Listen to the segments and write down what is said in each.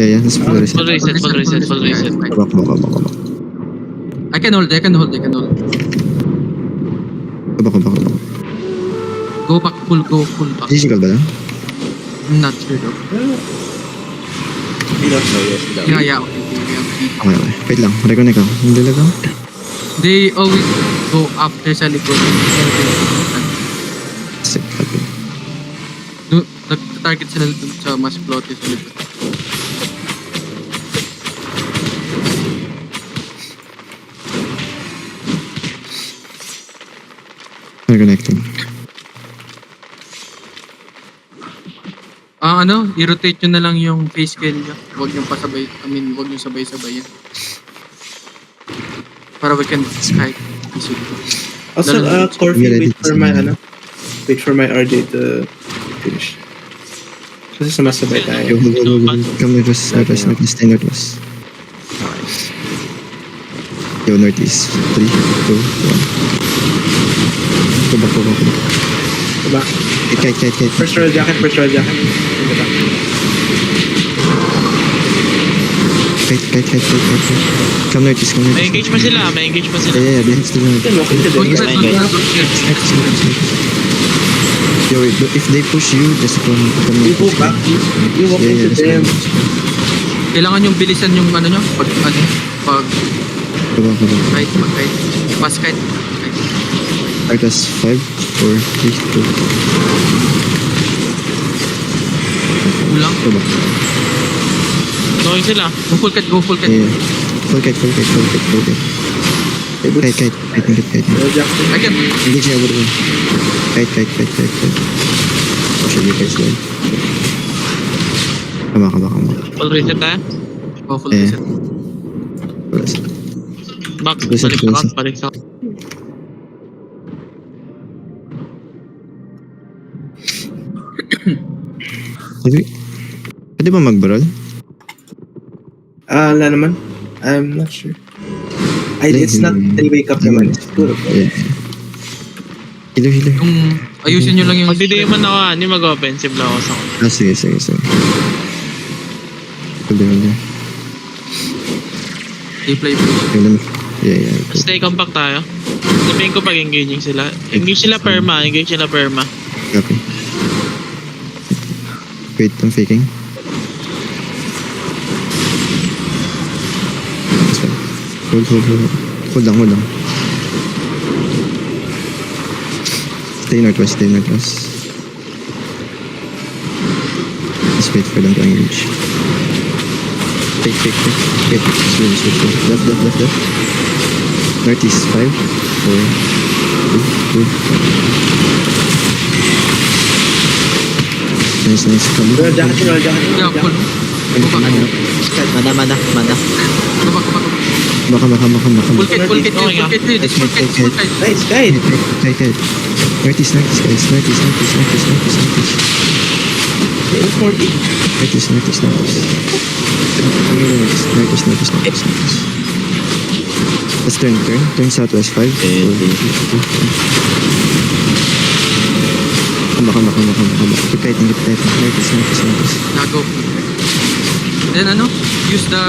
Yeah, let's full reset. Full reset. Back. I can hold. Back. Go back, go full back. Physical ba lang? I'm not sure though. Yeah, okay. Okay. Wait lang, reconnect ako. Hindi lang ako. They always go after sa likod. Sick, okay. Nag-target sila dun sa mas floaty sa likod. Reconnecting. I-rotate nyo na lang yung face scale nyo. Huwag nyo pasabay, huwag nyo sabay-sabay yan. Para we can Skype easily. Also, Corby, wait for my RJ to finish. Kasi sumasabay tayo. Go. Come northwest. Stay northwest. Yo, northeast. 3, 2, 1. Go back. Diba? Kite. First roll jacket. Diba? Kite. Come northeast. May engage pa sila. Yeah, behind still north. Yo, if they push you, just come You go back. You walk into them. Kailangan yung bilisan yung nyo. Pag Go back. kite. Pass kite. Arcas 5, 4, 3, 2. Kulang. Go back. Going sila. Go full kite. Yeah. Full kite. Kite. Roll jacket. I can. Engage niya, bro. Kite. Push you guys well. Kama. Full reset tayo. Go full reset. Back. Reset. Balik sa Pwede ba mag-barrel? Wala naman. I'm not sure. It's not 3 wake up naman. It's 2 of them. Healer. Yung ayusin nyo lang yung Magdidiman ako, hindi mag-offensive lang ako sa Sige. Hold on. play. Yeah. Cool. Stay compact tayo. Sabihin ko pag engaging sila. Engage sila perma. Copy. Wait, I'm faking. Hold on. Stay northwest. Just wait for them to engage. Fake. Switch. Left. Northeast 5, 4, 3, 2, 1. Nice. Come on. Roll jacket. Yeah, full. Go back. Mana. Go back. Full kite. Full kite. Nice, guide. Kite. Northeast, guys. Northeast. It's 40. Northeast. Let's turn. Turn southwest 5. Come back. Keep tight. Northeast. Yeah, go. Then use the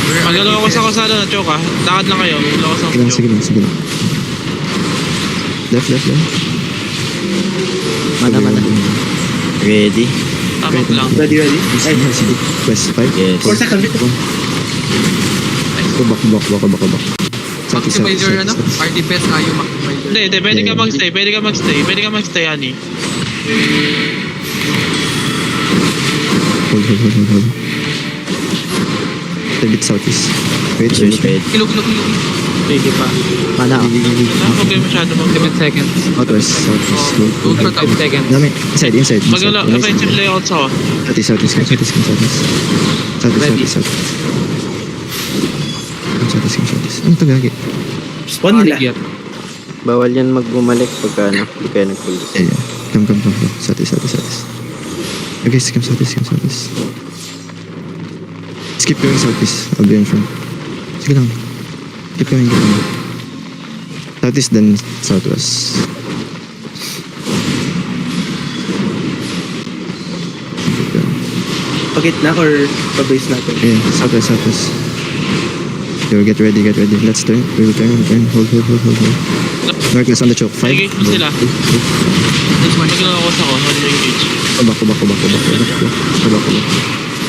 Magalaw ako sa kasada na choke ah. Lakad lang kayo. Magalaw ako sa Sige lang. Left. Mana. Ready? Tamag lang. Ready. West 5. Yes. 4 seconds. Go back. maximize your RDPS ayaw maximize your Hindi. Pwede ka magstay, Ani. Hold. A bit southeast. Wait. Kilo. Pwede pa. Mana. Huwag kayo masyado 7 seconds. Southwest. Go for 5 seconds. Dami. Inside. Magalaw. Offensive layouts ako. Southeast. Ano to gagi? Spawn nila. Get. Bawal yan magbumalik pagka hindi kayo nag-pull. Yeah. Come. Southeast. Okay, come southeast. Keep going southeast. I'll be in front. Sige lang. Keep going. Southeast then southwest. Pagitna or pabase natin? Yeah, southwest, southwest. Yo, get ready, get ready. Let's turn. We will turn. Hold. Northwest on the choke. 5. Engage mo sila. This one. Pag nakakos ako, hold mo engage. Back.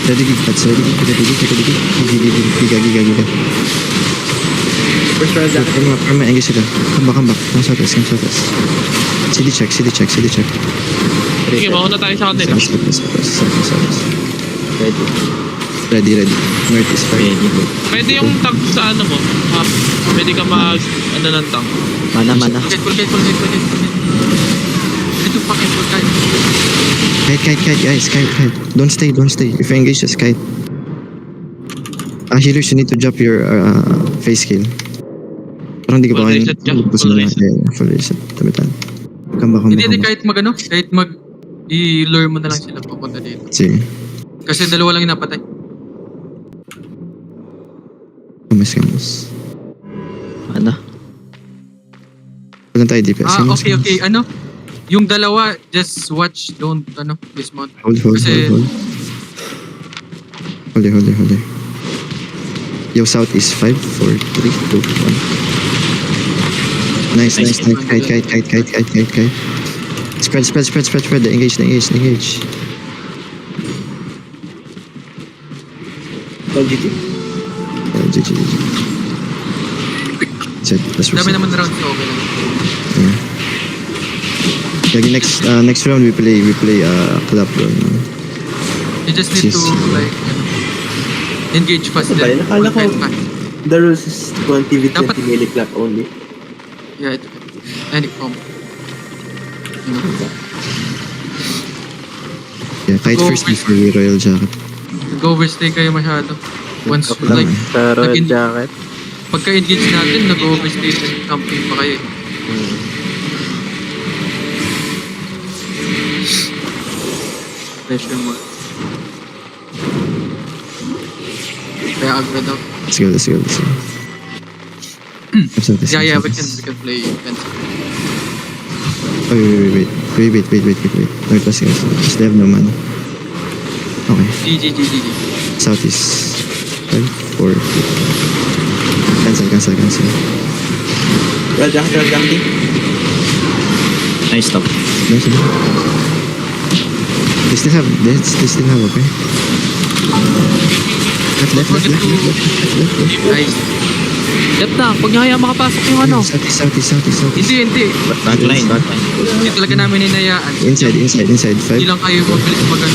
Ready, gig. That's ready, gig. Giga. First round down. Perma, engage sila. Come back. Come southwest. CD check. Sige, mauna tayo sa kanila. Southwest. Ready. Ready. Northeast 5. Ready. Pwede yung tank sa ano mo. Pwede ka ano ng tank. Mana. Full kite. Ito fucking full kite. Kite, guys. Kite. Don't stay. If you engage, just kite. Healers, you need to drop your face skill. Parang di ka pa Full kayo. reset ka? Full reset. Full reset. Tabitan. Come back. Hindi, kahit i-lure mo na lang sila papunta dito. Sige. Kasi dalawa lang yung napatay. Kamas. Mana. Walang tayo DPS. Okay. Yung dalawa, just watch, don't, dismount. Hold. Kasi- Hold. Yo, south is 5, 4, 3, 2, 1. Nice. Kite. Spread. Engage. LGT. GG. Set. That's Dami reset. naman round, so okay lang. Yeah. Lagi next round we play club round. You just need to, Jeez. engage fast Ano ba yun? din. Nakala ko- Full kite fast. The rules is 20 with Dapat- 20 melee clap only. Yeah, ito. Any combo. Yeah, kite Go first with- before we royal jacket. Nag-overstay kayo masyado. Once, Lang. like, Sa royal Naging- jacket. pagka-engage natin, nag-overstay and camping pa kayo. Pressure mo. Kaya agad daw. Let's go. Yeah, we can play pencil. Oh, wait. Northwest guys. Just they have no mana. Okay. GG. Southeast 5, 4, 3. Cancel. Roll jacking. Nice stop. Nice. They still have, okay? Left. Nice. Left na, huwag niyo kaya makapasok yung ano. Southeast. Hindi. Backline. Hindi talaga namin hinayaan. Inside, 5. Hindi lang kayo mabilis billion.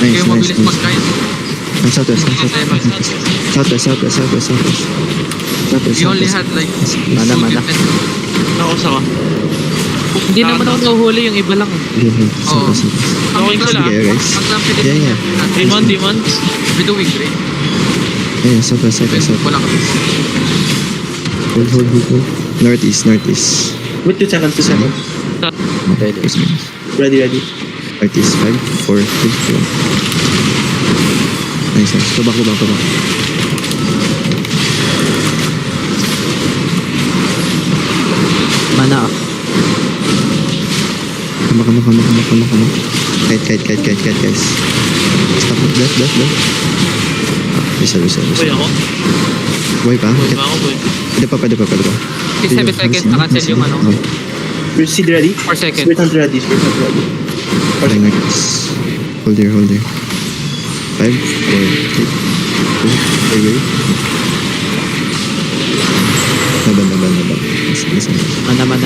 Kayo mabilis Nice. mag-guide. Ang southwest. Southwest. We only had like... Mana. Nakakos ako. Hindi naman ako nahuhuli, yung iba lang. Oo. Okay sila. Sige, guys. Ang lampilit Yeah. Demon. We're doing great. Yeah, southwest. Wala kami. Hold. Northeast. Wait 2 seconds. Ready. Ready. Northeast 5, 4, 3, 2. Nice. Go back. Mana. Come on. Kite, guys. Stop. Left. Bisa. Boy ako. Boy pa? Boy ba ako, boy? Pwede pa. 7 seconds na cancel yung ano. Okay. Seed ready. 4 seconds. Spirit Hunter ready. Okay, next. Hold here. 5, 4, 3, 2, wait. Laban. Listen. Mana. Man.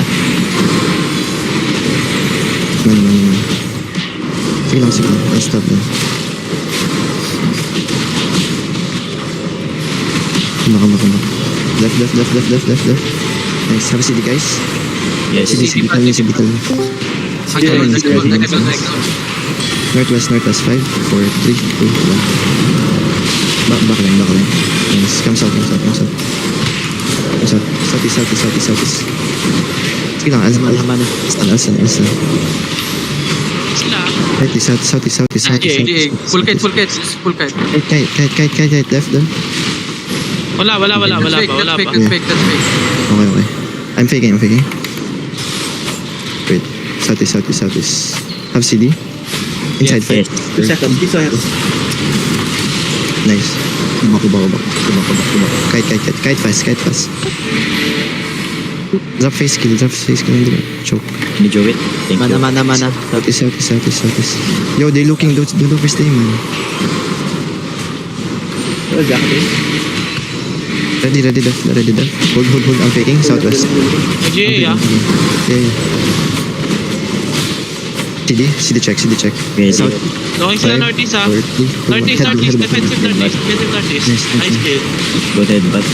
Sige lang. Let's stop na. Come on. Left. Nice. Have a CD, guys. Yes. CD. Northwest 5, 4, 3, 2, 1. Back line. Nice. Come south. Southeast. Sige lang, Mana. Alsan. Sila. Southeast. GA. Full kite. Kite, left doon. Wala pa. That's fake. Okay. I'm faking. Wait. Southeast. Have CD? Inside, Yes. 5. 2 seconds. Dito ako. Nice. Kubak. Kite fast. Drop face kill. Hindi ba? Choke. Medyo wait. Thank you. Mana. Southeast. Yo, they looking, don't overstay, man. Oh, Jackie. Ready, def. Hold, I'm faking. Southwest. Nag-GA ah. Yeah. CD check. Ready. South. Looking sila northeast ah. Northeast. Defensive northeast. Nice kill. Go ahead, but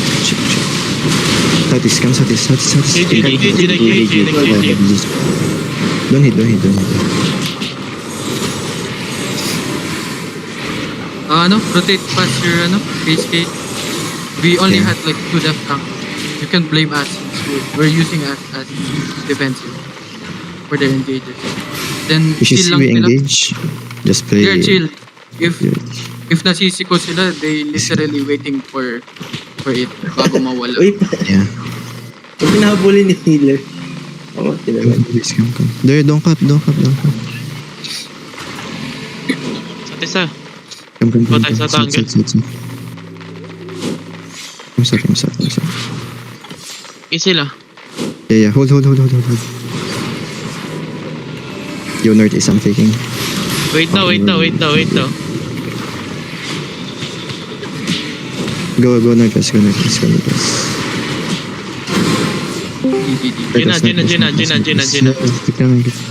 Southeast, come southeast. KG. Don't hit. Rotate past your, face gate. We only had like 2 left tank. You can blame us. We're using us as defensive for their engages. Then, If you see chill lang we sila. engage, just play. They're chill. Yeah. If nasisiko sila, they literally waiting for it bago mawala. Wait. Yeah. Pag pinahabulin ni healer. Oo, tinagal. Please come. There, don't cut. Southeast ah. Come. Patay sa tangle. I'm sorry. Easy lang. Yeah. Hold. Yo, northeast, I'm faking. Wait now. Go northwest. Gina.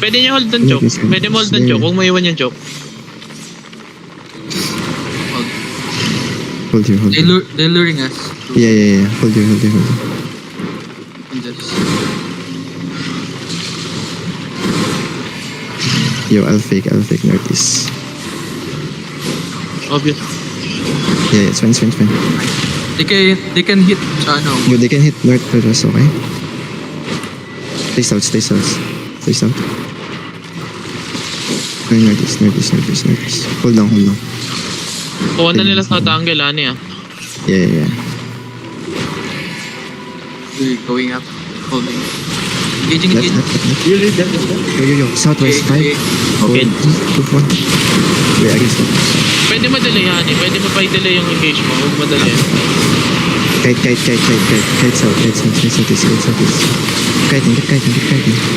Pwede niya hold doon, Choke. Pwede mo hold doon, Choke. Kung maiwan yung Choke. Hold here. They're luring us. Yeah. Hold here. And just Yo, I'll fake northeast. Obvious. Yeah, it's fine. they can hit sa Yo, they can hit north for us, okay? Stay south. Go northeast. Hold on. Kuha na nila sa tangle, ani ah. Yeah. We're going up, holding. Engaging. Left. You lead that. Yo. Southwest, 5. Okay. 4, 3, 2, 1. Wait, against that. Pwede ma-delay yan eh. Pwede mo pa i-delay yung engage mo. Huwag madali. Kite south. Kite.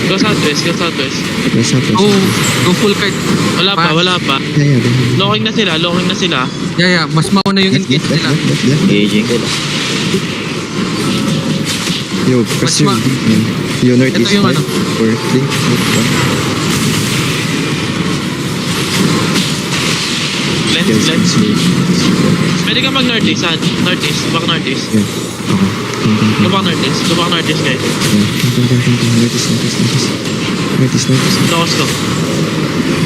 Go southwest. Go full kite. Wala pa. Yeah. Locking na sila. Yeah, mas mauna yung engage nila. Left. engaging. Yo, press Mas Yo, northeast, Ito yung 5, ano. 4, 3, 2, 1. Lens. Pwede ka mag-northeast, han. Back northeast. Yeah. Okay. Go back northeast, guys. Northeast. Locos ko.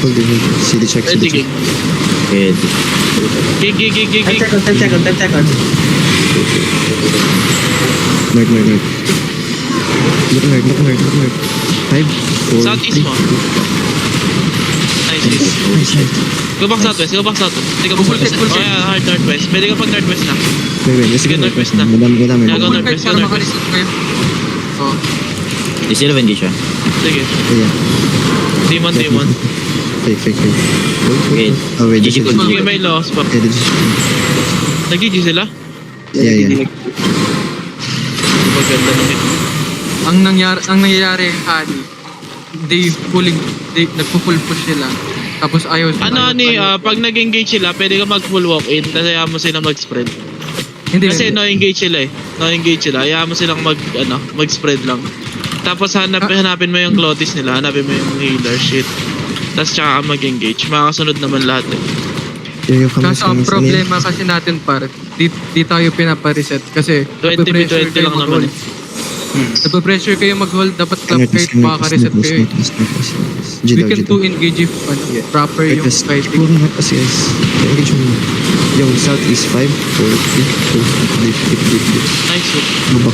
Hold it. CD check. Ready, gig. Ready. Gig. 10 seconds. North. Look north. 5, 4, Southeast 3, mo. 2, Nice. Nice. Go back southwest. Pwede ka Full set. Oh yeah, hard northwest. Pwede ka pag northwest na. Wait, let's go Northwest na. Madami. Yeah, go Full northwest. kite para makareset kayo. Oh, Di sila engage siya. Sige. Yeah. Demon. Fake. Okay. Oh, wait, GG just- good. Sige, may loss pa. Yeah, this is- Nag-GG sila? Yeah. Maganda na hit. ang nangyayari, Hani, nagpo-full push sila. Tapos ayaw Pag nag-engage sila, pwede ka mag-full walk-in, tapos hayaan mo sila mag-spread. Kasi no-engage sila eh. Hayaan mo silang mag-spread lang. Tapos hanapin mo yung Clotis nila, hanapin mo yung healer, shit. Tapos tsaka ka mag-engage. Makakasunod naman lahat eh. Yo, come Kaso ang problema kasi natin di tayo pinapa-reset kasi 20 lang naman eh. Nagpa-pressure kayo mag-hold, dapat club kahit makaka-reset kayo. We can do engage if proper yung fighting. Puro na kasi guys. Engage mo. Yo, southeast 5, 4, 3, 2, deep. Nice hook. Go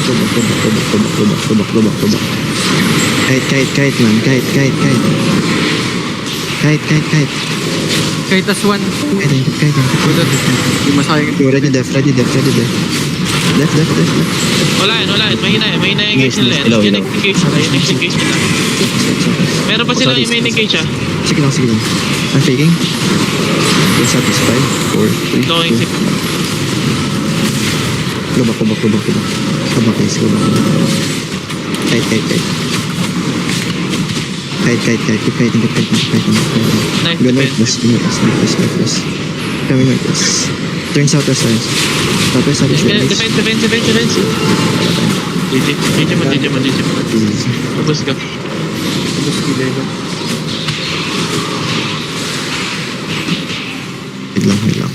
back. Kite, man. Kite. Kahit as one, Kite. di masayang. Yo, ready def. Left, left, left, left. Wala yun. Mahina yung engage Nice, nila. nice. Ilaw, Yung ilaw. engage nila. Yung engage nila. Meron pa silang yung main engage ah. Sige lang, sige lang. I'm faking. Yes, up is 5, 4, 3, Going 2. six. Go back, go back, go back, go back. Go back, guys, go back. Kite. Kite. Keep kiting. Nice Go defense. northwest. Coming northwest. Turn southwest, guys. Southwest. Defense. DJ mo. Easy. Tapos ka. Wait lang.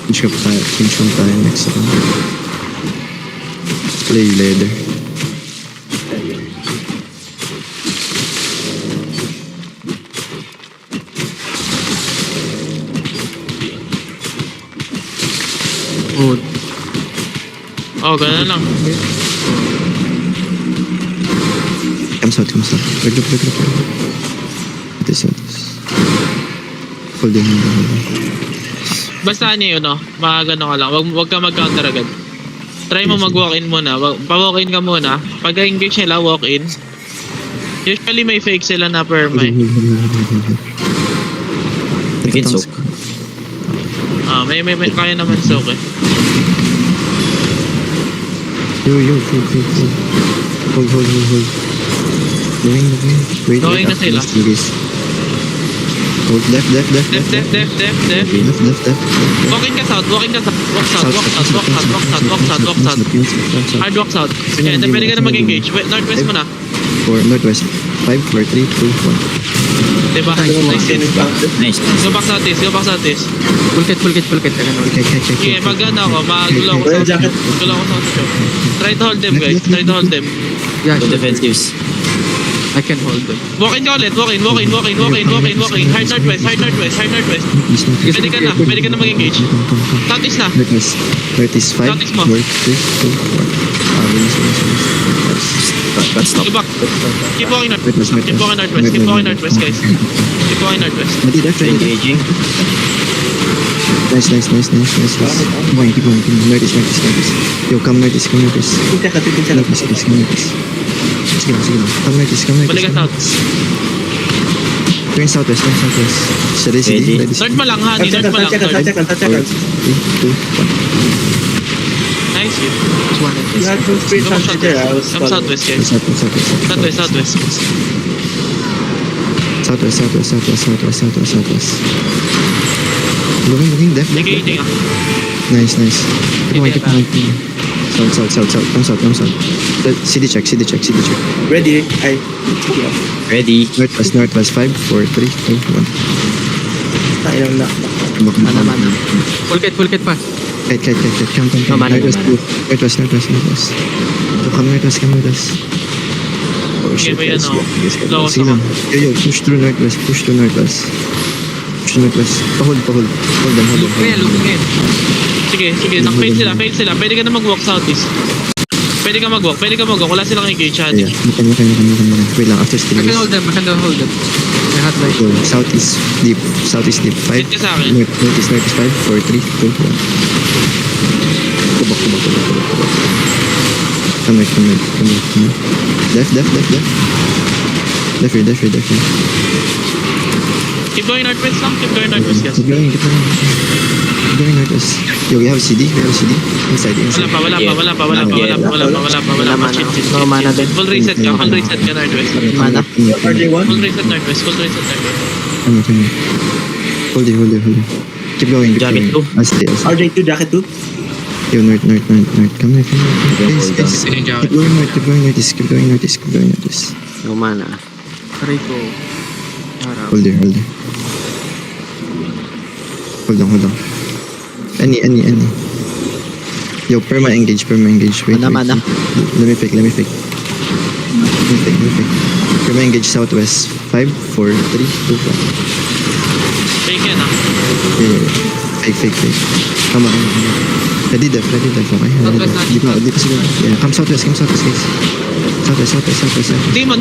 Finish up tayo next round. Play leather. Hold. Oh, ganun lang. Comes out. Wait up. This. Holding. Basta niya yun, no? Magano ka lang. Wag ka mag-counter agad. Try mo mag-walk-in muna. Pa-walk-in ka muna. Pag engage nila, walk-in. Usually may fake sila na perma eh. Again, soak. May kaya naman soak eh. Yo, full. Hold. Going. Wait. Going na sila. Hold left. Def. Left. Walk-in ka south. Walk south. Hard walk south. Okay, then pwede ka na mag-engage. Northwest mo na. Northwest. 5, 4, 3, 2, 1. Diba? Nice hit. Nice. Go back southeast. Full kit. Okay, mag-ano ako. Mag-glow ko south. Try to hold them, guys. Yeah, Go sure. defensives. I can hold them. Walk-in ka ulit. Walk-in. Hard northwest. Pwede ka na mag-engage. Southeast na. Northeast 5, 4, 3, Southeast mo. 2, 1. But stop. Go back. Keep walking northwest. Keep walking northwest, guys. Keep walking northwest. Ready, left. Engaging. Nice. Keep going. Northeast. Yo, come northeast. Northeast. Sige lang. Come northeast. Balik ka south. Turn southwest. Ready. Ready. North mo lang, honey. North mo lang. North. 3, 2, 1. Nice hit. Just one and You had to straight Come south there. I was southwest, guys. Southwest. Southwest. Looking left. Negating ah. Nice. Keep going. South. Come south. CD check. ready. Ready. Northwest 5, 4, 3, 2, 1. Tayo lang na. Mana. Full kit pass. Kite. Come. Mana. Northwest. Come northwest. Oh shit. Okay, guys. ano, Yes, low sige sa lang. Yo, push through northwest. Pa-hold them. Ngayon. Sige. Naka-fail sila. Pwede ka na mag-walk southeast. Pwede ka mag-walk. Wala silang engage, honey. Yeah, makan. Wait lang, after I stealing can this. hold them. I had like Go, southeast deep. 5. Hit ka sa akin. Northeast 5, 4, 3, 2, 1. Go back. Come here. Left. Left here. Keep going northwest lang. Guys. Keep going northwest. Yo, we have CD. Inside. Wala pa. Wala mana. No mana din. Full reset ka northwest. Mana. RJ1? Full reset northwest. Come here. Hold it. Keep going. Jacket two. I'll stay. RJ2, jacket 2. Yo, north. Come here. Please. Ninja. Keep going northeast. No mana. Rico. Harap. Hold it. Hold on. Any. Yo, perma engage. Wait. Mana. Let me pick. Perma engage southwest. 5, 4, 3, 2, 1. Fake yan ah. Yeah. Fake. Come on. Ready def, okay. Southwest natin. Di pa siguro. Yeah, come southwest, guys. Southwest. Demon.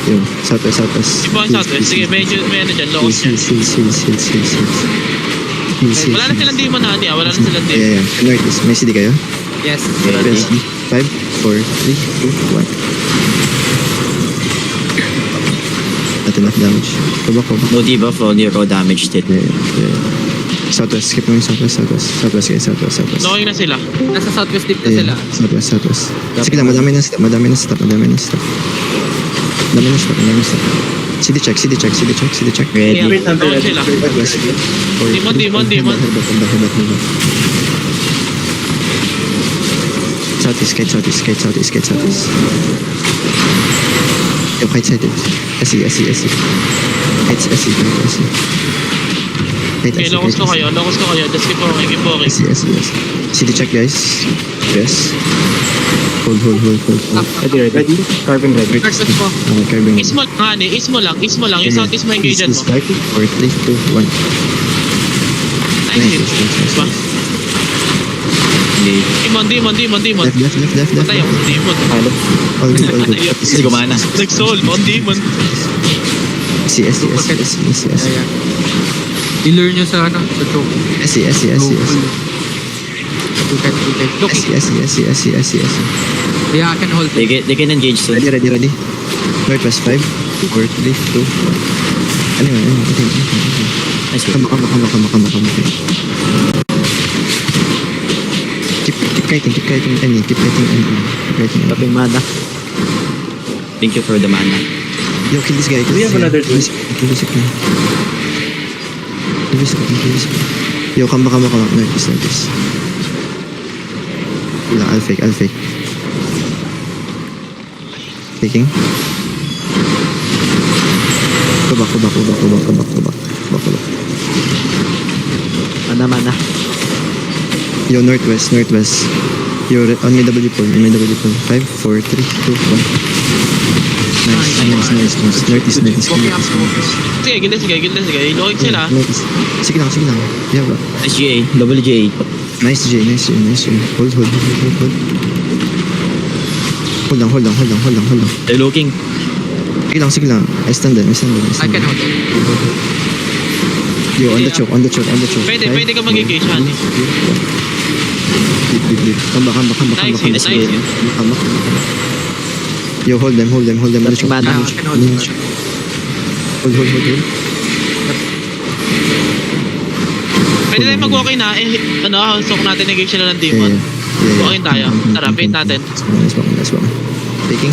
Yung, southwest, southwest. Tipo ang southwest. Sige, medyo may ano dyan, locos dyan. Wala na silang demon honey ah. Wala na silang demon. Yeah. Northeast. May CD kayo? Yes. Press 5, 4, 3, 2, 1. Not enough damage. Go back. No debuff, only raw damage did. Yeah. Southwest. Skip mo yung southwest. Southwest kayo, southwest. Knowing na sila. Nasa southwest deep na sila. Yeah, southwest. Sige lang, madami na stop. CD check. Ready. Wait, I'm Knowing ready. sila. Southwest. Demon. Hebat. Southeast. Yo, kite sighted. SE. Kite SE. Okay, locos ko kayo. Just keep walking. SE. CD check, guys. Yes. Hold. Ready. Carving ready. Northwest ko. Okay, carving. Ismo lang. Yung southeast mo engage mo. 4, 3, 2, 1. Nice. Diba? Demon. Left. Patay ako sa demon. All good. Kasi gumana. Nag-soul mo, demon. SE. Yeah. I-learn nyo sa choke. SE. Look, SE. yeah, I can hold it. They can engage soon. Ready. Northwest 5, 4, 3, 2, 1. Ano yun? Nice. Come. Keep kiting. Keep kiting. Tapping mana. Thank you for the mana. Yo, kill this guy. We have another dude. Kill this guy. Yo, come back. Northeast. Wala, I'll fake. Faking. Go back. Mana. Yo, northwest. Yo, on my W pull. 5, 4, 3, 2, 1. Nice. Northeast. Sige, gilid. Ilogig sila. Northeast. Sige lang. Yeah, bro. Nice GA. Double GA. Nice J. Hold. Hold on. They're looking. Sige lang. I stand there. I can hold it. Yo, on the choke. Pwede ka mag-engage, honey. Bleed. Come back. Nice hit. Come back. Yo, hold them. On the choke. Mana. I can hold it. Hold. Pwede tayo mag-walk-in ha. Sok natin engage sila ng demon. Walk-in tayo. Tara, paint natin. Let's walk. Taking.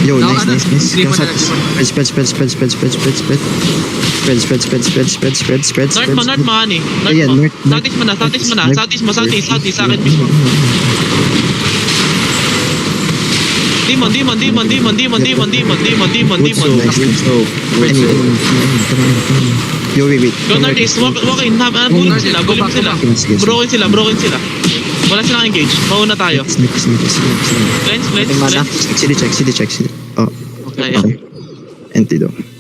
Yo, No, nice. demon Spread. North mo, honey. Yeah, north. Southeast mo. Southeast sa akin mismo. Demon. So, Yo, wait. Go northeast. Walk in. Bulong sila. Broken sila. Wala silang engage. Mauna tayo. Sneak. Cleanse. mana. CD check. Oh, Okay. okay. Antidote.